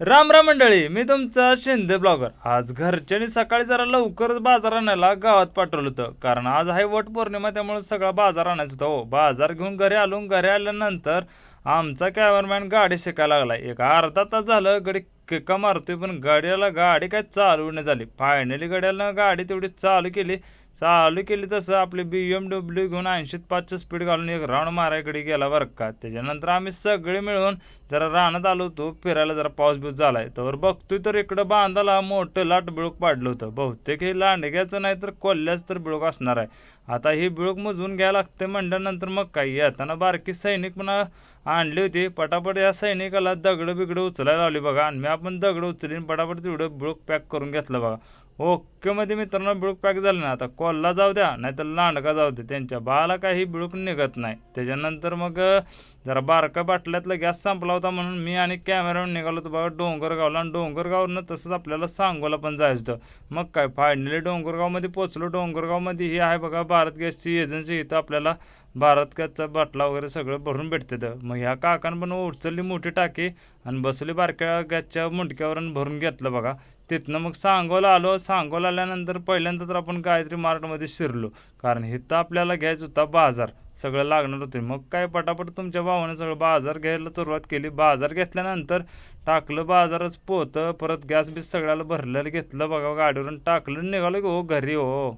राम राम मंडळी, मी तुमचा शिंदे ब्लॉगर. आज घरच्यांनी सकाळी जरा लवकरच बाजार आणायला गावात पाठवलं होतं, कारण आज आहे वट पौर्णिमा. त्यामुळे सगळा बाजार आणायचा होता. हो, बाजार घेऊन घरी आलो. घरी आल्यानंतर आमचा कॅमेरामॅन गाडी शिकायला लागला. एक अर्धा तास झालं गडी किक्का मारतोय, पण गाडी काय चालू नाही झाली. फायनली गड्याला गाडी तेवढी चालू केली तसं आपली BMW घेऊन 80-5 स्पीड घालून एक राऊंड मारायकडे गेला बरं का. त्याच्यानंतर आम्ही सगळे मिळून जरा रानात आलो होतो फिरायला. जरा पाऊस बिऊस झालाय तर बघतोय तर इकडं बांधाला मोठं लाट बिळूक पाडलं होतं. बहुतेक हे लांडग्याचं नाही तर कोल्ह्याच तर बिळूक असणार आहे. आता ही बिळूक मोजून घ्यायला लागते म्हणल्यानंतर मग काही येताना बारकी सैनिक पण आणली होती. पटापट या सैनिकाला दगड बिगड उचलायला लावली बघा. आणि मी आपण दगड उचलीन पटापट तेवढं बिळूक पॅक करून घेतलं बघा. ओके मध्ये मित्रांनो, बिळूक पॅक झालं ना. आता कोल्हा जाऊ द्या नाही तर लांडगा जाऊ दे, त्यांच्या बाळाला काही बिळूक निघत नाही. त्याच्यानंतर मग जरा बारका बाटल्यातला गॅस संपला होता म्हणून मी आणि कॅमेरामॅन निघालो होतो बघा डोंगरगावला. आणि डोंगरगावनं तसंच आपल्याला सांगोला पण जायचं होतं. मग काय फायनली डोंगरगावमध्ये पोचलो. डोंगरगावमध्ये ही आहे बघा भारत गॅसची एजन्सी. इथं आपल्याला भारत गॅसचा बाटला वगैरे सगळं भरून भेटते. मग ह्या काकानं पण उचलली मोठी टाकी आणि बसवली बारक्या गॅसच्या मुंडक्यावर भरून घेतलं बघा. तिथनं मग सांगोला आलो. सांगोला आल्यानंतर पहिल्यांदा तर आपण गायत्री मार्टमध्ये शिरलो, कारण इथं आपल्याला घ्यायचं होता बाजार. सगळं लागणार होते. मग काय पटापट तुमच्या भावाने सगळं बाजार घ्यायला सुरुवात केली. बाजार घेतल्यानंतर टाकलं बाजारच पोतं, परत गॅस बीस सगळ्याला भरलेलं घेतलं बघा गाडीवरून टाकलं, निघालो की हो घरी. हो